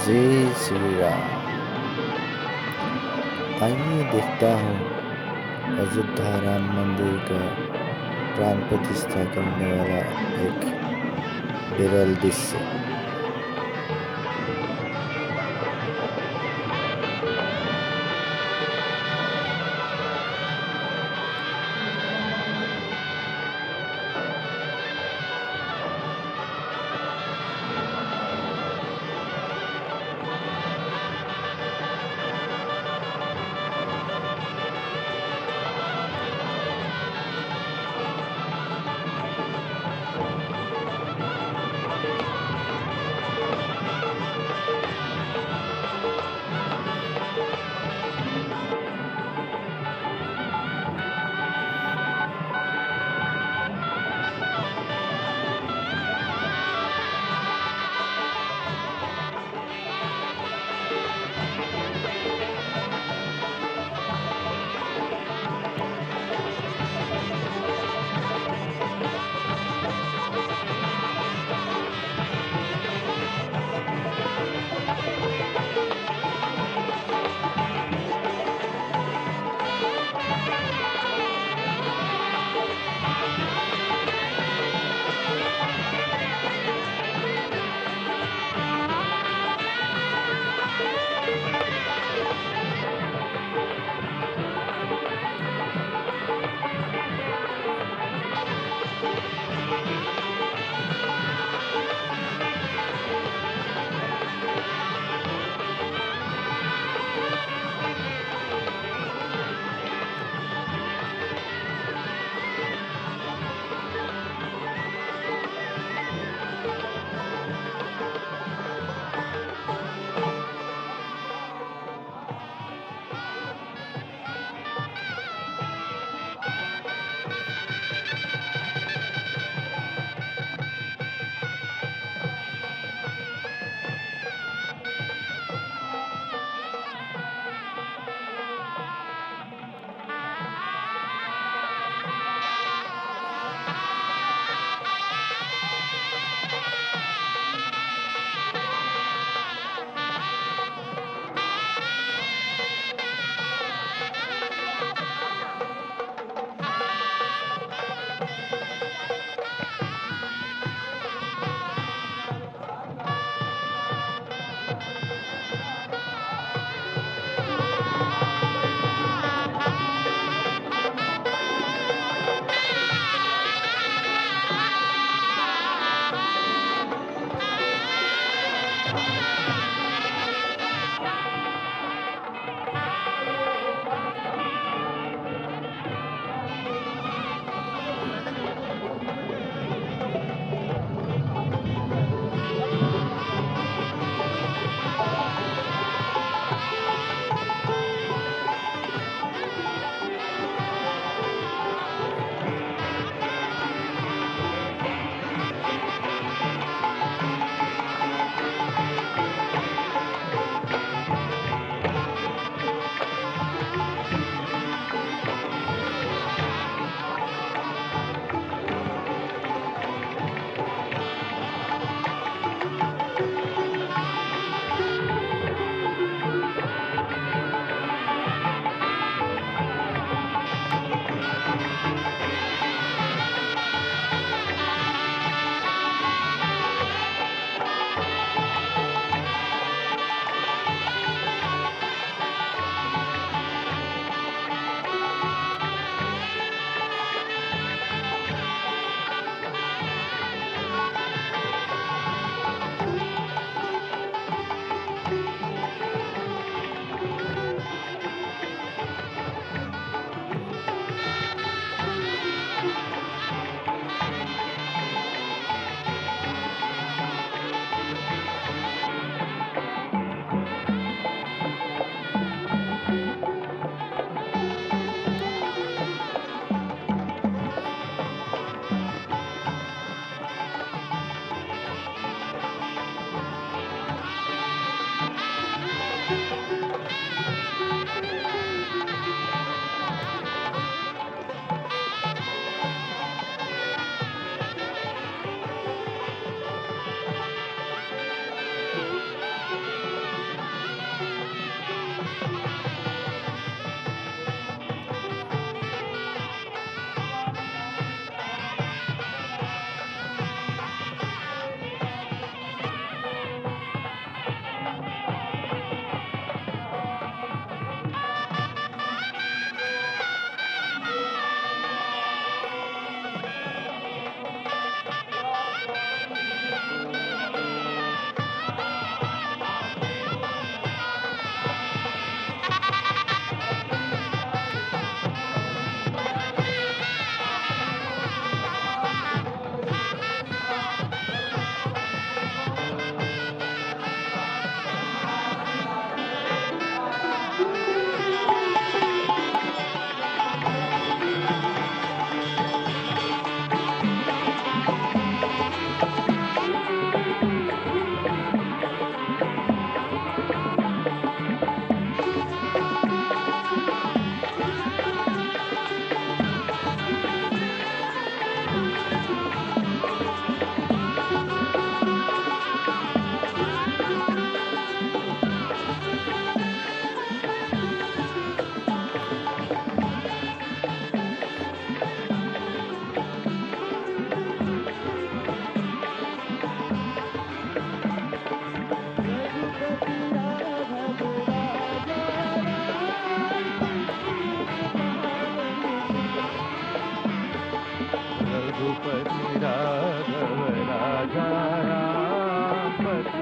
जय श्री राम। आइए देखता हूँ अयोध्या राम मंदिर का प्राण प्रतिष्ठा करने वाला एक विरल दृश्य।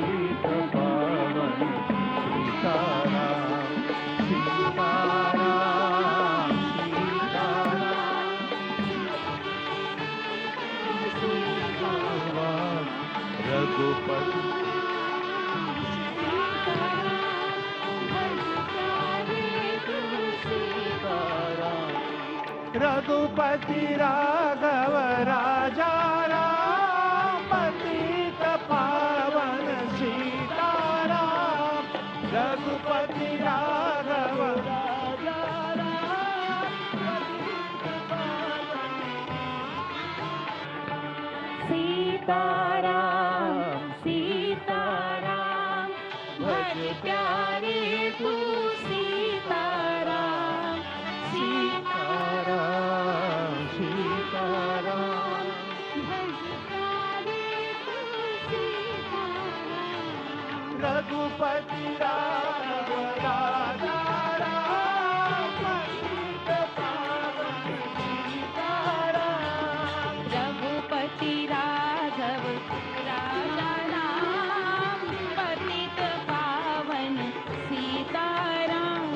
पतित पावन सीताराम सीताराम सीताराम रघुपति रघुपति राघव राजा राम पतित पावन सीताराम रघुपति राघव राजा राम पतित पावन सीताराम सीताराम भज प्यारे तू सीताराम सीताराम सीताराम भज प्यारे तू सीताराम रघुपति राघव राजा राम पतित पावन सीताराम रघुपति राघव राजा राम पतित पावन सीताराम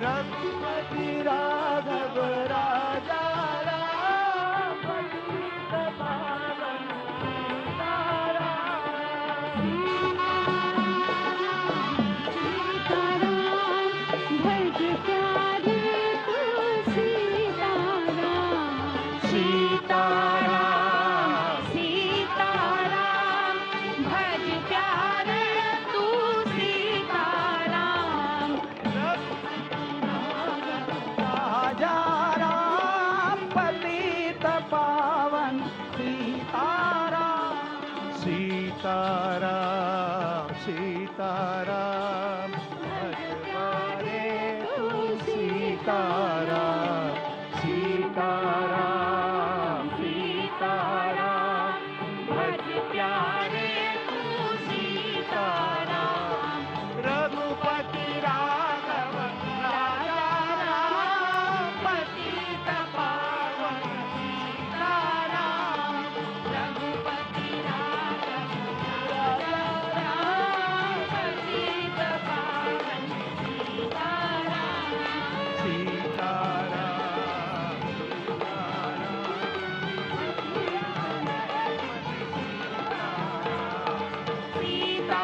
रघुपति राघव राजा राम पतित पावन सीताराम सीताराम भज प्यारे तू सीताराम राजा राम पतित पावन सीताराम सीताराम सीताराम भज प्यारे तू सीताराम सीताराम सीताराम भज प्यारे तू सीताराम रघुपति राघव राजा राम पतित पावन सीताराम रघुपति राघव राजा राम पतित पावन सीताराम सीताराम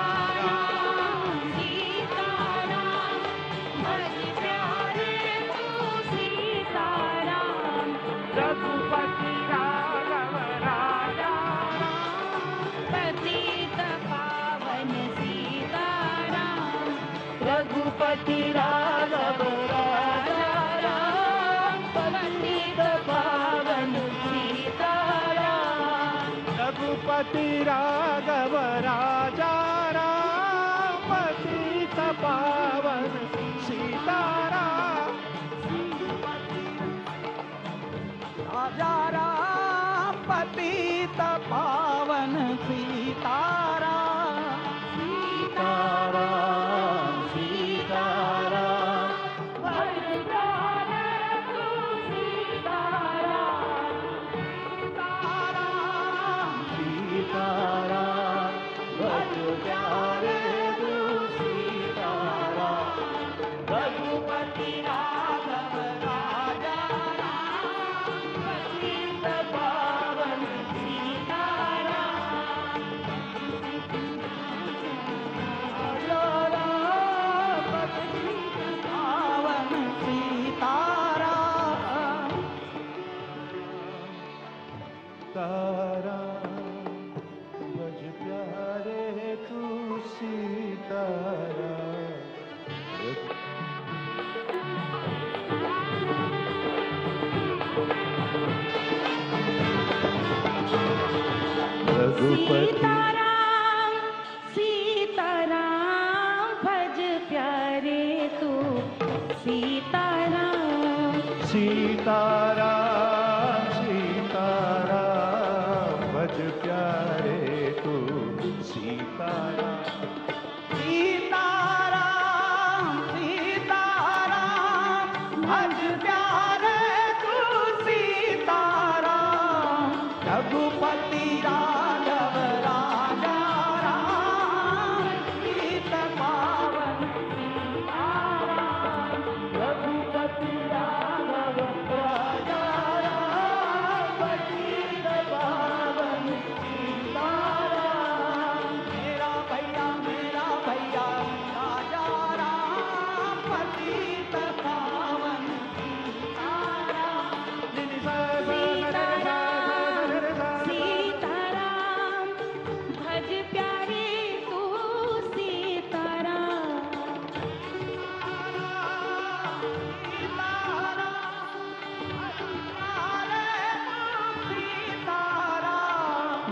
सीताराम सीताराम भज प्यारे तू सीताराम रघुपति राघव राजा पतित पावन सीताराम रघुपति राघव राजा राम पतित पावन सीताराम रघुपति राघव राजा राम पतित पावन सीताराम राजा राम पतित पावन सीताराम सीताराम सीताराम भज प्यारे तू सीताराम सीताराम भज प्यारे तू सीताराम रघुपति राघव राजा राम पतित पावन सीताराम राजा राम पतित पावन सीताराम ताराम भज प्यारे तू सीताराम रघुपति सीताराम सीताराम भज प्यारे तू सीताराम सीताराम सीताराम भज प्यारे तू सीताराम सीताराम सीताराम भज प्यारे तू सीताराम रघुपति राघव राजा राम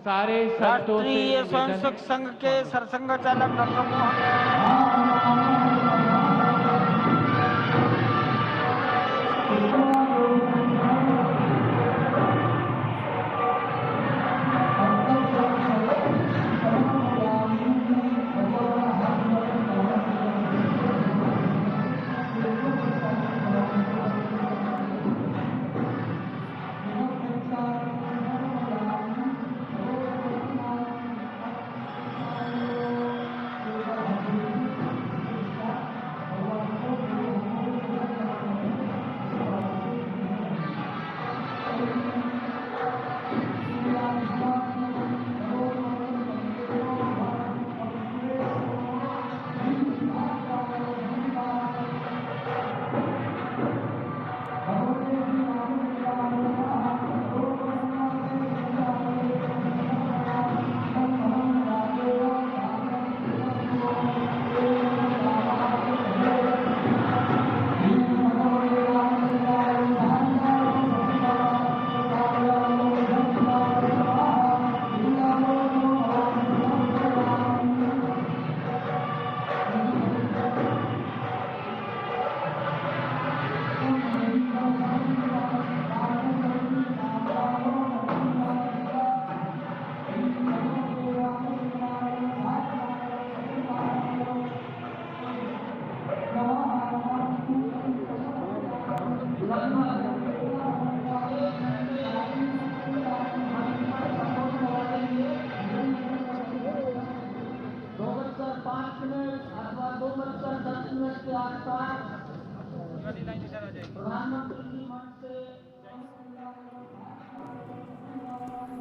सारे संतों से राष्ट्रीय निवेदन स्वयंसेवक संघ के सरसंघ चालक डॉक्टर मोहन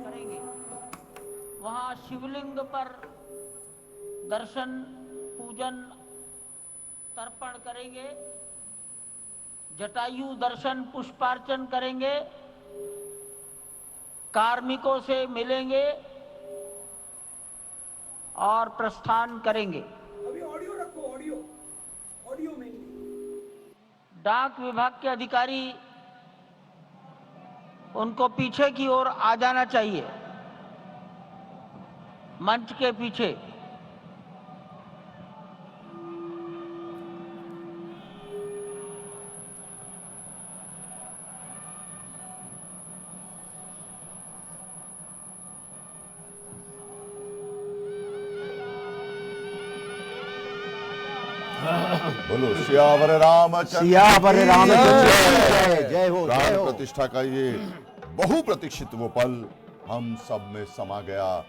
करेंगे। वहां शिवलिंग पर दर्शन पूजन तर्पण करेंगे, जटायु दर्शन पुष्पार्चन करेंगे, कार्मिकों से मिलेंगे और प्रस्थान करेंगे। अभी ऑडियो रखो, ऑडियो में डाक विभाग के अधिकारी उनको पीछे की ओर आ जाना चाहिए, मंच के पीछे। बोलो सियावर रामचंद्र सियावर रामचंद्र जय जय हो जय प्राण हो। प्रतिष्ठा का ये बहुप्रतीक्षित वो पल हम सब में समा गया,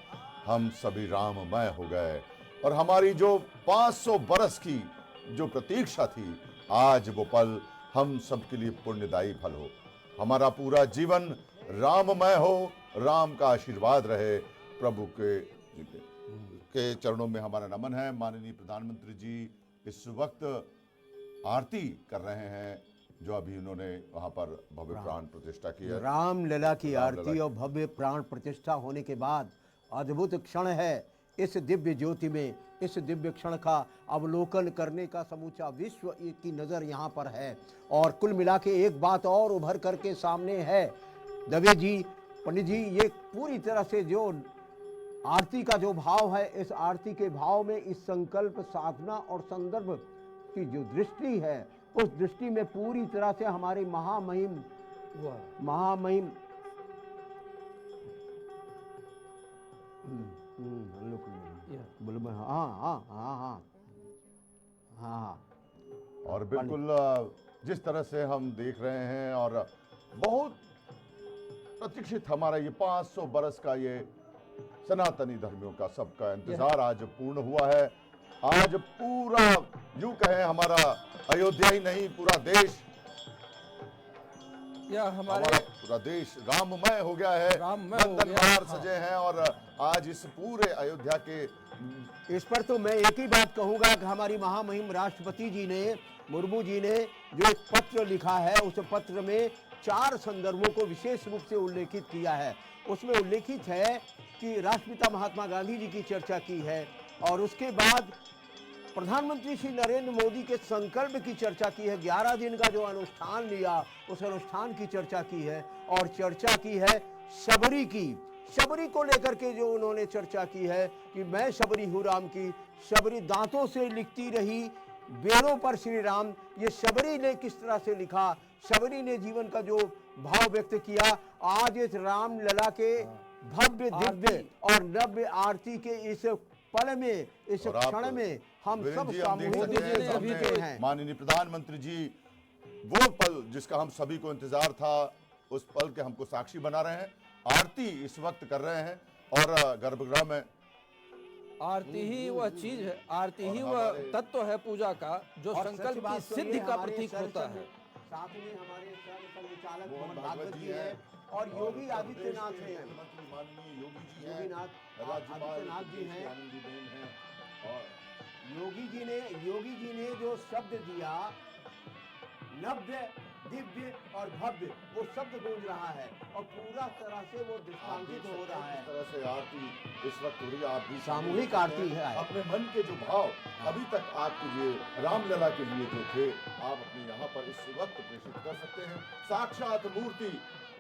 हम सभी राममय हो गए और हमारी जो 500 बरस की जो प्रतीक्षा थी, आज वो पल हम सबके लिए पुण्यदायी फल हो। हमारा पूरा जीवन राममय हो, राम का आशीर्वाद रहे। प्रभु के चरणों में हमारा नमन है। माननीय प्रधानमंत्री जी इस वक्त आरती कर रहे हैं, जो अभी उन्होंने वहां पर भव्य प्राण प्रतिष्ठा की है। रामलला की आरती और भव्य प्राण प्रतिष्ठा होने के बाद अद्भुत क्षण है। इस दिव्य ज्योति में इस दिव्य क्षण का अवलोकन करने का समूचा विश्व की नज़र यहाँ पर है। और कुल मिला के एक बात और उभर करके सामने है, दवे जी, पंडित जी, ये पूरी तरह से जो आरती का जो भाव है, इस आरती के भाव में इस संकल्प, साधना और संदर्भ की जो दृष्टि है, उस दृष्टि में पूरी तरह से हमारे महामहिम हाँ। और बिल्कुल जिस तरह से हम देख रहे हैं और बहुत प्रतीक्षित हमारा ये 500 बरस का ये सनातनी धर्मियों का सबका इंतजार आज पूर्ण हुआ है। आज पूरा यूं कहें हमारा अयोध्या ही नहीं, पूरा देश, हमारा पूरा देश राममय हो गया है। नंदनवार सजे हैं और आज इस पूरे अयोध्या के इस पर तो मैं एक ही बात कहूंगा कि हमारी महामहिम राष्ट्रपति जी ने, मुर्मू जी ने जो एक पत्र लिखा है, उस पत्र में 4 संदर्भों को विशेष रूप से उल्लेखित किया है। उसमें उल्लेखित है कि राष्ट्रपिता महात्मा गांधी जी की चर्चा की है और उसके बाद प्रधानमंत्री श्री नरेंद्र मोदी के संकल्प की चर्चा की है। 11 दिन का जो अनुष्ठान लिया, उस अनुष्ठान की चर्चा की है और चर्चा की है शबरी की। शबरी को लेकर के जो उन्होंने चर्चा की है कि मैं शबरी हूँ राम की, शबरी दांतों से लिखती रही बेड़ों पर श्री राम, ये शबरी ने किस तरह से लिखा, शबरी ने जीवन का जो भाव व्यक्त किया। आज इस राम लला के भव्य दिव्य और नव्य आरती के इस पल में, इस क्षण में हम सब सामूहिक हैं। माननीय प्रधानमंत्री जी वो पल जिसका हम सभी को इंतजार था, उस पल के हमको साक्षी बना रहे हैं। आरती इस वक्त कर रहे हैं और गर्भगृह में आरती ही वह चीज है, आरती ही वह तत्व है पूजा का जो संकल्प की सिद्धि का प्रतीक होता है। साथ में हमारे संचालक मोहन भागवत जी हैं और योगी आदित्यनाथ हैं, माननीय योगी जी हैं, योगीनाथ आदित्यनाथ जी हैं। और योगी जी ने जो शब्द दिया नव्य दिव्य और भव्य, वो शब्द गूंज रहा है और पूरा तरह से वो दृष्टांतित हो रहा है। इस तरह से आरती इस वक्त हो रही है। आप भी सामूहिक आरती है। अपने मन के जो भाव अभी तक आपके लिए रामलला के लिए जो थे, आप अपने यहाँ पर इस वक्त प्रेषित कर सकते हैं। साक्षात मूर्ति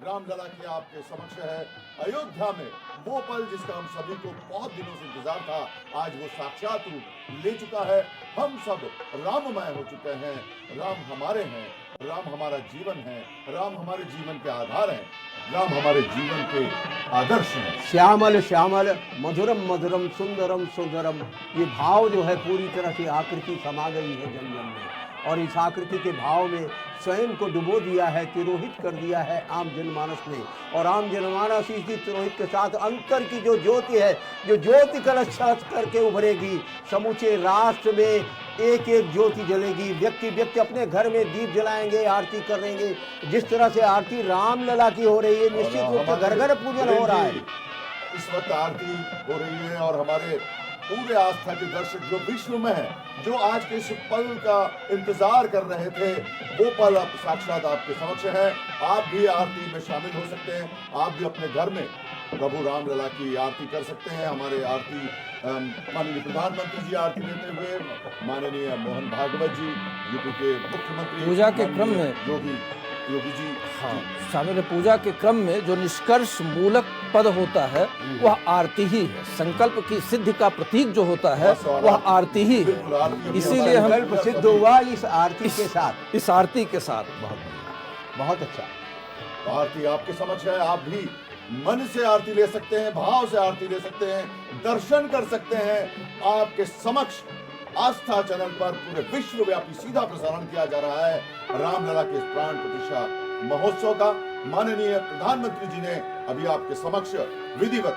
रामलला की आपके समक्ष है। अयोध्या में वो पल जिसका हम सभी को बहुत दिनों से इंतजार था, आज वो साक्षात रूप ले चुका है। हम सब राममय हो चुके हैं। राम हमारे हैं, राम हमारा जीवन है, राम हमारे जीवन के आधार हैं, राम हमारे जीवन के आदर्श हैं। श्यामल श्यामल मधुरम मधुरम सुंदरम सुंदरम, ये भाव जो है पूरी तरह से आकृति समा गई है जन जन में, और इस आकृति के भाव में स्वयं को डुबो दिया है, तिरोहित कर दिया है आम जनमानस ने। और आम जनमानस इसी तिरोहित के साथ अंतर की जो ज्योति है, जो ज्योति कलश करके उभरेगी, समूचे राष्ट्र में एक एक ज्योति जलेगी। व्यक्ति व्यक्ति अपने घर में दीप जलाएंगे, आरती करेंगे। जिस तरह से आरती रामलला की हो रही है, निश्चित रूप से घर घर पूजन हो रहा है। इस वक्त आरती हो रही है और हमारे पूरे आस्था के दर्शक जो विश्व में है, जो आज के इस पल का इंतजार कर रहे थे, वो पल अब साक्षात आपके समक्ष है। आप भी आरती में शामिल हो सकते हैं। आप भी अपने घर में प्रभु रामलला की आरती कर सकते हैं। हमारे आरती माननीय प्रधानमंत्री जी आरती देते हुए, माननीय मोहन भागवत जी यूपी के मुख्यमंत्री, पूजा के क्रम में योगी जी शामिल है। पूजा के क्रम में जो निष्कर्ष मूलक पद होता है वह आरती ही है। संकल्प की सिद्धि का प्रतीक जो होता है वह आरती ही है। इसीलिए हम सिद्ध हुआ इस आरती के साथ, इस आरती के साथ। बहुत अच्छा। आरती आपके समक्ष है। आप भी मन से आरती ले सकते हैं, भाव से आरती ले सकते हैं, दर्शन कर सकते हैं। आपके समक्ष आस्था चैनल पर पूरे विश्वव्यापी सीधा प्रसारण किया जा रहा है रामलला के प्राण प्रतिष्ठा महोत्सव का। माननीय प्रधानमंत्री जी ने अभी आपके समक्ष विधिवत,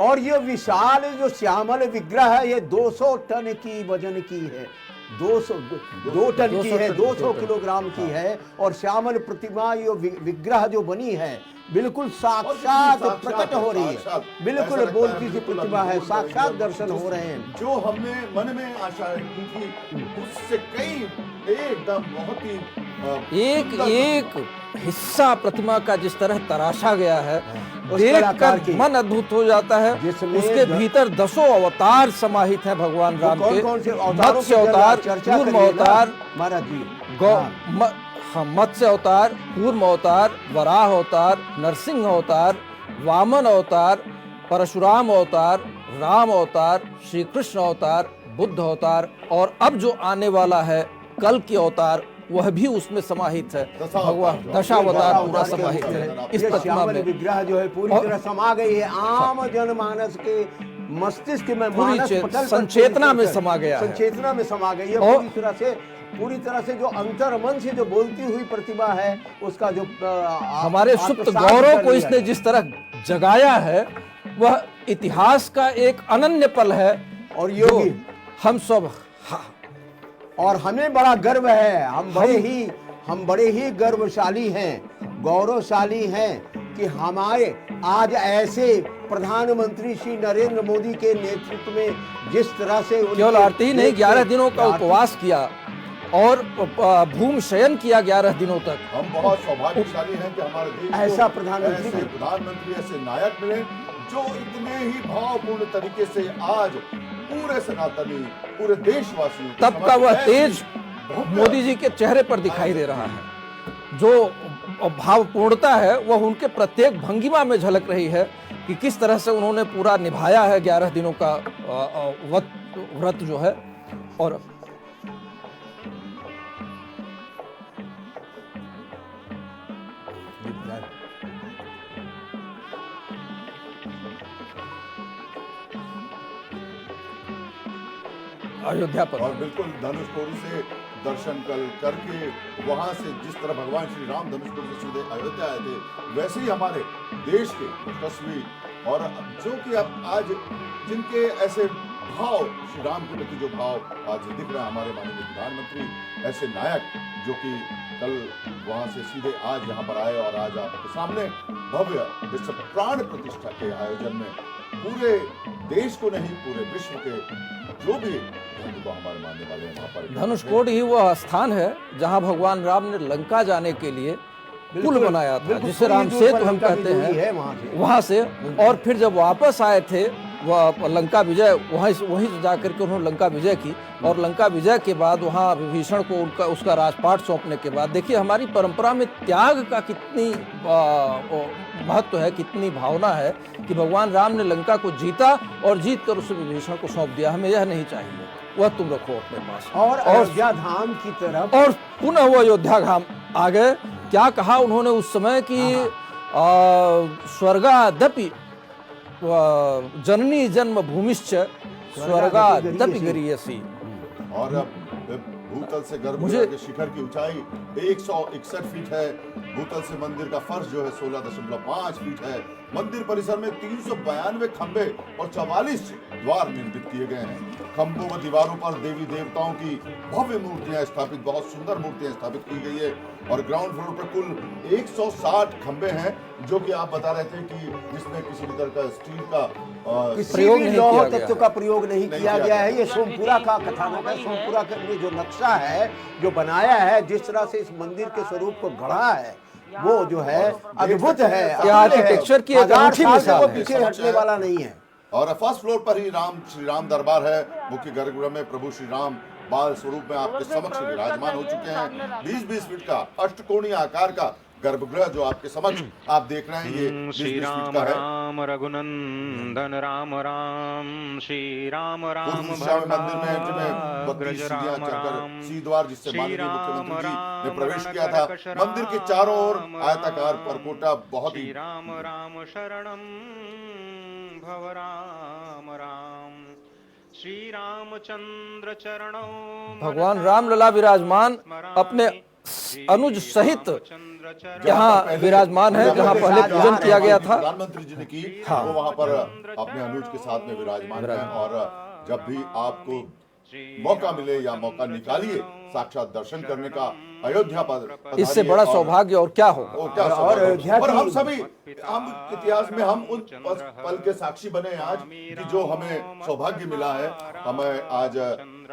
और ये विशाल जो श्यामल विग्रह है, ये 200 टन की वजन की है, 2 टन की है, 200 किलोग्राम की है। और श्यामल प्रतिमा ये विग्रह जो बनी है बिल्कुल साक्षात प्रकट हो रही है, बिल्कुल बोलती सी प्रतिमा है, साक्षात दर्शन हो रहे हैं। जो हमने मन में आशा की थी उससे कई एकदम बहुत ही एक हिस्सा प्रतिमा का जिस तरह तराशा गया है, देखकर मन अद्भुत हो जाता है। उसके भीतर 10 अवतार समाहित हैं भगवान राम के। मत्स्य अवतार, कूर्म अवतार, महाराज जी, मत्स्य अवतार, कूर्म अवतार, वराह अवतार, नरसिंह अवतार, वामन अवतार, परशुराम अवतार, राम अवतार, श्री कृष्ण अवतार, बुद्ध अवतार, और अब जो आने वाला है कल की अवतार, वह भी उसमें समाहित है। भगवान दशावतार पूरा समाहित है इस प्रतिमा में। विग्रह जो है पूरी तरह समा गई है आम जनमानस के मस्तिष्क में, मानस पटल, संचेतना में समा गया है, संचेतना में समा गई है पूरी तरह से जो अंतर मन से जो बोलती हुई प्रतिभा है, उसका जो हमारे सुप्त गौरव को इसने जिस तरह जगाया है, वह इतिहास का एक अनन्य पल है। और योगी हम सब और हमें बड़ा गर्व है, हम बड़े ही गर्वशाली हैं, गौरवशाली हैं कि हमारे आज ऐसे प्रधानमंत्री श्री नरेंद्र मोदी के नेतृत्व में जिस तरह से केवल आरती नहीं, 11 दिनों का उपवास किया और भूमि शयन किया 11 दिनों तक। हम बहुत सौभाग्यशाली हैं कि हमारे देश ऐसा प्रधानमंत्री ऐसे नायक मिले जो इतने ही भावपूर्ण तरीके से आज पूरे सनातनी, पूरे देशवासियों तब का वह तेज मोदी जी के चेहरे पर दिखाई दे रहा है। जो भावपूर्णता है वह उनके प्रत्येक भंगिमा में झलक रही है कि किस तरह से उन्होंने पूरा निभाया है 11 दिनों का व्रत जो है। और अयोध्या पर और बिल्कुल धनुषकोडी से दर्शन करके वहां से जिस तरह भगवान श्री राम धनुषकोडी से सीधे अयोध्या आए थे, वैसे ही हमारे देश के यशस्वी और जो कि अब आज जिनके ऐसे भाव श्री राम के प्रति जो भाव आज दिख रहा है, हमारे माननीय प्रधानमंत्री ऐसे नायक जो कि कल वहां से सीधे आज यहाँ पर आए और आज आपके सामने भव्य इस प्राण प्रतिष्ठा के आयोजन में पूरे देश को नहीं पूरे विश्व के जो भी हिंदू को हमारे मानने वाले हैं वहाँ पर धनुषकोडी ही वह स्थान है जहां भगवान राम ने लंका जाने के लिए पुल बनाया था, जिसे राम सेतु हम कहते हैं, वहां से। और फिर जब वापस आए थे वह लंका विजय वहीं से जाकर के उन्होंने लंका विजय की। और लंका विजय के बाद वहाँ विभीषण को उसका राजपाट सौंपने के बाद देखिए हमारी परंपरा में त्याग का कितनी महत्व है, कितनी भावना है कि भगवान राम ने लंका को जीता और जीत कर उसे विभीषण को सौंप दिया। हमें यह नहीं चाहिए, वह तुम रखो अपने पास। और अयोध्या धाम की तरफ और पुनः वो अयोध्या धाम आ गए। क्या कहा उन्होंने उस समय कि स्वर्गादपि जननी जन्म भूमिश्च स्वर्गादपि गरीयसी। और भूतल से गर्भगृह के शिखर की ऊंचाई 161 फीट है। भूतल से मंदिर का फर्श जो है 16.5 फीट है। मंदिर परिसर में 392 खंबे और 44 द्वार निर्मित किए गए हैं। खंभों व दीवारों पर देवी देवताओं की भव्य मूर्तियां स्थापित, बहुत सुंदर मूर्तियां स्थापित की गई है। और ग्राउंड फ्लोर पर कुल 160 खंबे हैं, जो कि आप बता रहे थे कि जिसमें किसी भी तरह का स्टील का प्रयोग नहीं किया गया, तत्व का प्रयोग नहीं किया गया है। ये सोमपुरा का कथानक है। सोमपुरा के जो नक्शा है, जो बनाया है, जिस तरह से इस मंदिर के स्वरूप को गढ़ा है, वो जो है अद्भुत है। आर्किटेक्चर की एक अनूठी मिसाल है, पीछे हटने वाला नहीं है। और फर्स्ट फ्लोर पर ही श्री राम दरबार है। मुख्य गर्भगृह में प्रभु श्री राम बाल स्वरूप में आपके समक्ष विराजमान हो चुके हैं। 20-20 फीट का अष्टकोणीय आकार का गर्भगृह जो आपके समक्ष आप देख रहे हैं, ये श्री राम राम रघुनंदन राम राम श्री राम राम मंदिर में 32 सीढ़ियां चढ़कर सीधवार जिससे माननीय मुख्यमंत्री जी ने प्रवेश किया था। मंदिर के चारों ओर आयताकार परकोटा बहुत ही राम राम शरणम भव राम राम श्री रामचंद्र चरणों। भगवान रामलला विराजमान अपने अनुज सहित यहाँ विराजमान है, जहाँ पहले पूजन किया गया था। प्रधानमंत्री जी ने की, वो वहाँ पर अपने अनुज के साथ में विराजमान है। और जब भी आपको मौका मिले या मौका निकालिए साक्षात दर्शन करने का अयोध्या पर, इससे बड़ा सौभाग्य और क्या होगा। और हम सभी इतिहास में हम उन पल के साक्षी बने आज कि जो हमें सौभाग्य मिला है। हमें आज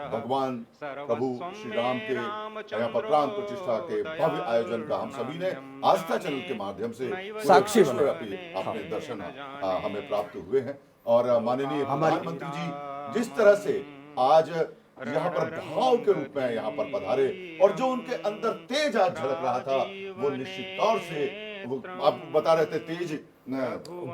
भगवान प्रभु श्री राम के यहाँ पर प्राण प्रतिष्ठा के भव्य आयोजन का हम सभी ने आस्था चैनल के माध्यम से साक्षी अपने दर्शन हमें प्राप्त हुए हैं। और माननीय प्रधानमंत्री जी जिस तरह से आज यहाँ पर भाव के रूप में यहाँ पर पधारे और जो उनके अंदर तेज आज झलक रहा था, वो निश्चित तौर से वो आप बता रहे थे तेज,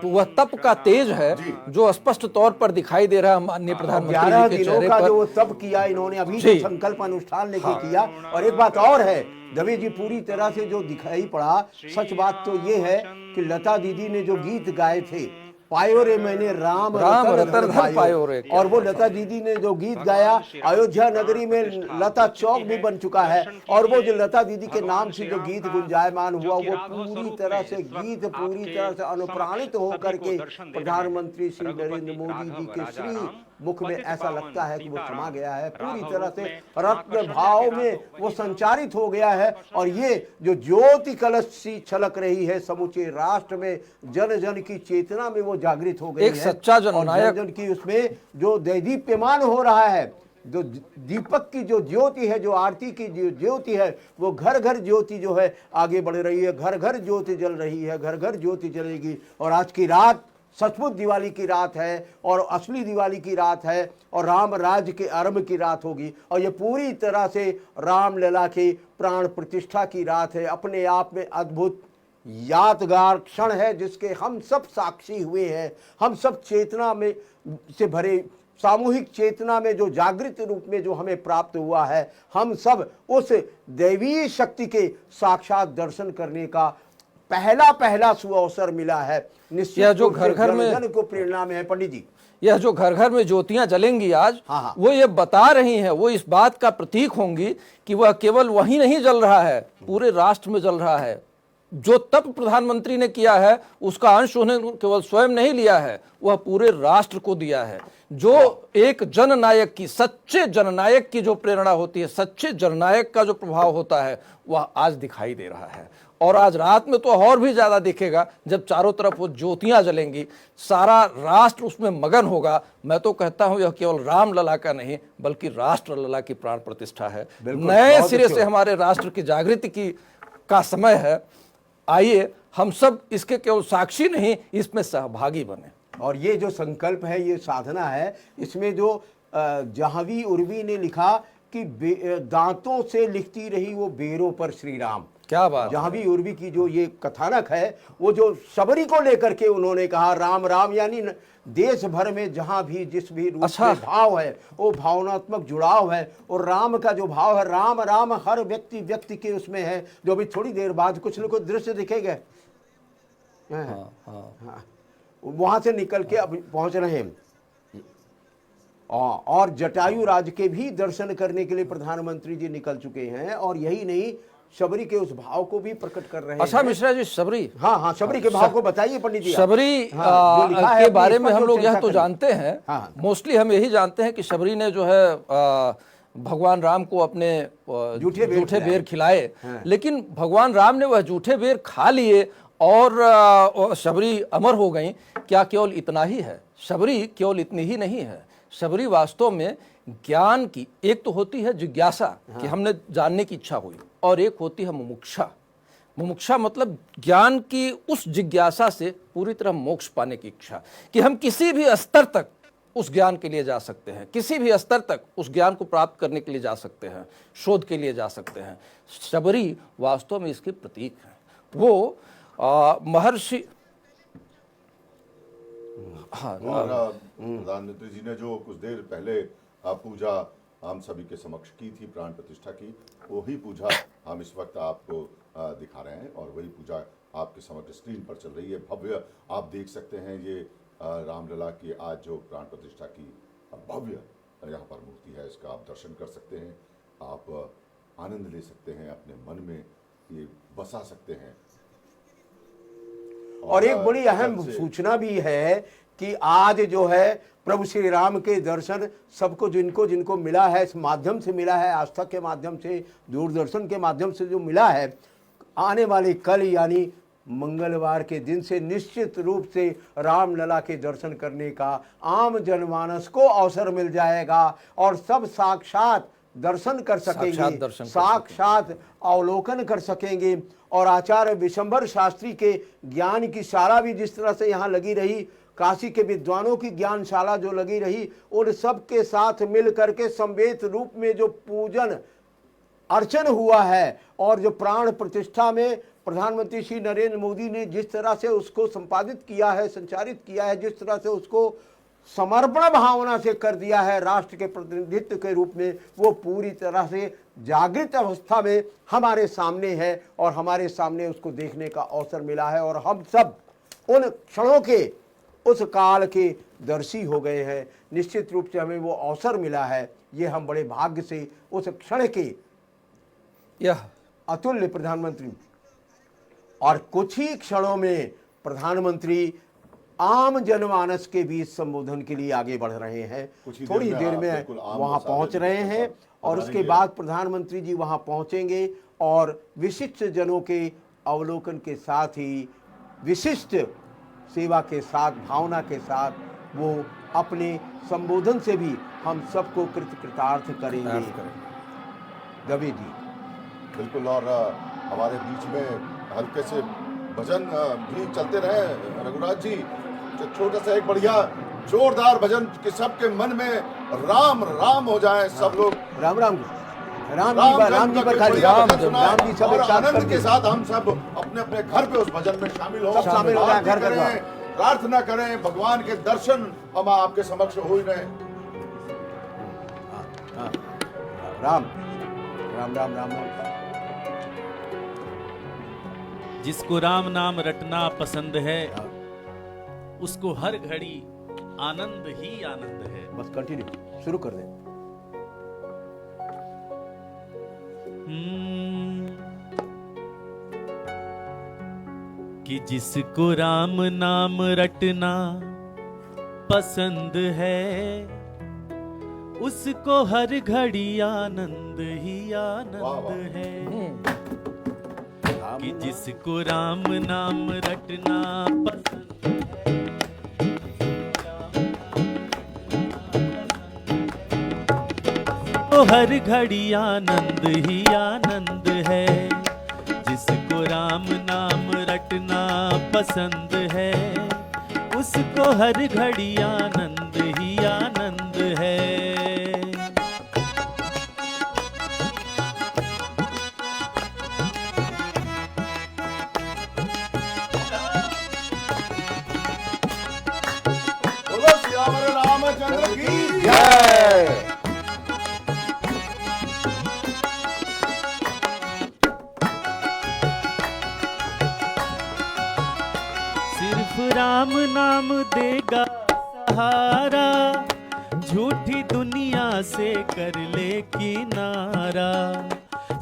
वह तप का तेज है जो स्पष्ट तौर पर दिखाई दे रहा है माननीय प्रधानमंत्री के चेहरे पर। जो तप किया इन्होंने अभी जो संकल्प अनुष्ठान लेके किया। और एक बात और है, दवे जी पूरी तरह से जो दिखाई पड़ा, सच बात तो ये है कि लता दीदी ने जो गीत गाए थे, पायो रे मैंने राम रतन पायो रे, और वो लता दीदी ने जो गीत गाया, अयोध्या नगरी में लता चौक भी बन चुका है। और वो जो लता दीदी के नाम से जो गीत गुंजायमान हुआ, वो पूरी तरह से गीत पूरी तरह से अनुप्राणित होकर के प्रधानमंत्री श्री नरेंद्र मोदी जी के श्री मुख में ऐसा लगता है कि वो समा गया है, पूरी तरह से रत्न भाव में वो संचारित हो गया है। और ये जो ज्योति कलश सी छलक रही है समूचे राष्ट्र में, जन जन की चेतना में वो जागृत हो गई है। एक सच्चा जननायक जन की उसमें जो दैदीप्यमान हो रहा है, जो दीपक की जो ज्योति है, जो आरती की जो ज्योति है, वो घर घर ज्योति जो है आगे बढ़ रही है। घर घर ज्योति जल रही है, घर घर ज्योति जलेगी। और आज की रात सचमुच दिवाली की रात है और असली दिवाली की रात है और राम राज्य के आरंभ की रात होगी। और ये पूरी तरह से रामलला के प्राण प्रतिष्ठा की रात है। अपने आप में अद्भुत यादगार क्षण है जिसके हम सब साक्षी हुए हैं। हम सब चेतना में से भरे, सामूहिक चेतना में जो जागृत रूप में जो हमें प्राप्त हुआ है, हम सब उस दैवीय शक्ति के साक्षात दर्शन करने का पहला सुअवसर मिला है। निश्चित यह जो रूप से घर-घर में जन को प्रेरणा में है। पंडित जी, यह जो घर घर में ज्योतियां जलेंगी आज, हाँ। वो ये बता रही हैं, वो इस बात का प्रतीक होंगी कि वह केवल वहीं नहीं जल रहा है, पूरे राष्ट्र में जल रहा है। जो तप प्रधानमंत्री ने किया है उसका अंश उन्हें केवल स्वयं नहीं लिया है, वह पूरे राष्ट्र को दिया है। जो एक जननायक की, सच्चे जननायक की जो प्रेरणा होती है, सच्चे जननायक का जो प्रभाव होता है, वह आज दिखाई दे रहा है। और आज रात में तो और भी ज्यादा दिखेगा जब चारों तरफ वो ज्योतियां जलेंगी, सारा राष्ट्र उसमें मगन होगा। मैं तो कहता हूं यह केवल रामलला का नहीं बल्कि राष्ट्रलला की प्राण प्रतिष्ठा है। नए सिरे से हमारे राष्ट्र की जागृति की का समय है। आइए हम सब इसके केवल साक्षी नहीं, इसमें सहभागी बने। और ये जो संकल्प है, ये साधना है, इसमें जो जहावी उर्वी ने लिखा कि दांतों से लिखती रही वो बेरों पर श्री राम। क्या बात। जहावी उर्वी की जो ये कथानक है, वो जो शबरी को लेकर के उन्होंने कहा राम राम, यानी देश भर में जहां भी जिस भी रूप में भाव है वो भावनात्मक जुड़ाव है। और राम का जो भाव है, राम राम हर व्यक्ति के उसमें है। जो अभी थोड़ी देर बाद कुछ न कुछ दृश्य दिखेगा, वहां से निकल के अब पहुंच रहे हैं। और जटायु राज के भी दर्शन करने के लिए प्रधानमंत्री जी निकल चुके हैं। और यही नहीं, शबरी के उस भाव को भी प्रकट कर रहे हैं। अच्छा मिश्रा जी, शबरी, हाँ, शबरी के भाव को बताइए पंडित जी। शबरी के बारे में हम लोग यह तो जानते हैं, मोस्टली हम यही जानते हैं कि शबरी ने जो है भगवान राम को अपने जूठे बेर खिलाए। लेकिन भगवान राम ने वह जूठे बेर खा लिए और शबरी अमर हो गई। क्या केवल इतना ही है? शबरी केवल इतनी ही नहीं है। शबरी वास्तव में ज्ञान की, एक तो होती है जिज्ञासा कि हमने जानने की इच्छा हुई, और एक होती है मुमुक्षा। मुमुक्षा मतलब ज्ञान की उस जिज्ञासा से पूरी तरह मोक्ष पाने की इच्छा, कि हम किसी भी स्तर तक उस ज्ञान के लिए जा सकते हैं, किसी भी स्तर तक उस ज्ञान को प्राप्त करने के लिए जा सकते हैं, शोध के लिए जा सकते हैं। शबरी वास्तव में इसके प्रतीक है। वो महर्षि, प्रधानमंत्री जी ने जो कुछ देर पहले पूजा हम सभी के समक्ष की थी, प्राण प्रतिष्ठा की, वही पूजा हम इस वक्त आपको दिखा रहे हैं। और वही पूजा आपके समक्ष स्क्रीन पर चल रही है। भव्य आप देख सकते हैं, ये रामलला की आज जो प्राण प्रतिष्ठा की भव्य यहाँ पर मूर्ति है, इसका आप दर्शन कर सकते हैं, आप आनंद ले सकते हैं, अपने मन में ये बसा सकते हैं। और एक बड़ी अहम सूचना भी है कि आज जो है प्रभु श्री राम के दर्शन सबको, जिनको मिला है, इस माध्यम से मिला है, आस्था के माध्यम से, दूरदर्शन के माध्यम से जो मिला है, आने वाले कल यानी मंगलवार के दिन से निश्चित रूप से रामलला के दर्शन करने का आम जनमानस को अवसर मिल जाएगा। और सब साक्षात दर्शन कर सकेंगे, साक्षात अवलोकन कर सकेंगे। और आचार्य विशंबर शास्त्री के ज्ञान की शाला भी जिस तरह से यहाँ लगी रही, काशी के विद्वानों की ज्ञानशाला जो लगी रही, उन सब के साथ मिल करके संवेद रूप में जो पूजन अर्चन हुआ है, और जो प्राण प्रतिष्ठा में प्रधानमंत्री श्री नरेंद्र मोदी ने जिस तरह से उसको संपादित किया है, संचारित किया है, जिस तरह से उसको समर्पण भावना से कर दिया है राष्ट्र के प्रतिनिधित्व के रूप में, वो पूरी तरह से जागृत अवस्था में हमारे सामने है। और हमारे सामने उसको देखने का अवसर मिला है। और हम सब उन क्षणों के, उस काल के दर्शी हो गए हैं। निश्चित रूप से हमें वो अवसर मिला है। ये हम बड़े भाग्य से उस क्षण के यह अतुल्य प्रधानमंत्री, और कुछ ही क्षणों में प्रधानमंत्री आम जनमानस के बीच संबोधन के लिए आगे बढ़ रहे हैं। थोड़ी देर में वहां पहुंच रहे हैं। और उसके बाद प्रधानमंत्री जी वहां पहुंचेंगे और विशिष्ट जनों के अवलोकन के साथ ही विशिष्ट सेवा के साथ, भावना के साथ, वो अपने संबोधन से भी हम सबको कृतार्थ करेंगे। दवे जी बिल्कुल। और हमारे बीच में हल्के से भजन भी चलते रहे रघुराज जी, छोटा सा एक बढ़िया जोरदार भजन कि सबके मन में राम राम हो जाए सब लोग। राम राम राम जी पर खाली राम जी सब और एक साथ आनंद करके। के साथ हम सब अपने अपने घर पे उस भजन में शामिल हो, सब शामिल हो जाए, आरती घर करें, करवा। प्रार्थना करें, भगवान के दर्शन हम आपके समक्ष हो ही रहे। हाँ, राम राम राम राम राम। जिसको राम नाम रटना पसंद है उसको हर घड़ी आनंद ही आनंद है। बस कंटिन्यू शुरू कर दें। कि जिसको राम नाम रटना पसंद है उसको हर घड़ी आनंद ही आनंद है। कि जिसको राम नाम रटना पसंद है तो हर घड़ी आनंद ही आनंद है। जिसको राम नाम रटना पसंद है उसको हर घड़ी आनंद ही आनंद है। बोलो सियावर रामचंद्र की जय। सिर्फ राम नाम देगा सहारा झूठी दुनिया से कर ले किनारा।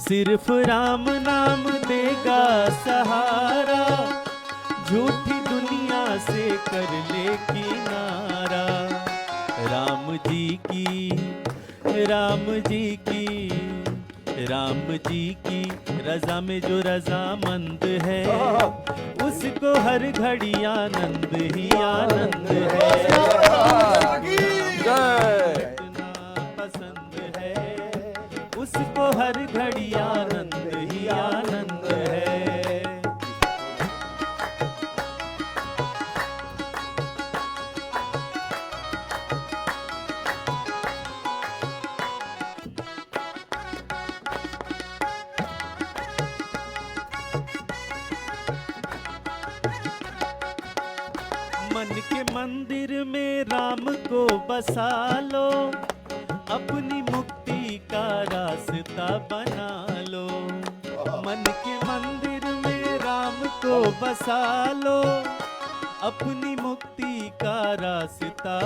सिर्फ राम नाम देगा सहारा झूठी दुनिया से कर ले किनारा। राम जी की राम जी की राम जी की रजा में जो रजामंद है उसको हर घड़ी आनंद ही आनंद है। रटना पसंद है उसको हर घड़ी आनंद ही आनंद है। मन के मंदिर में राम को बसा लो अपनी मुक्ति का रास्ता बना लो। मन के मंदिर में राम को बसा लो अपनी मुक्ति का रास्ता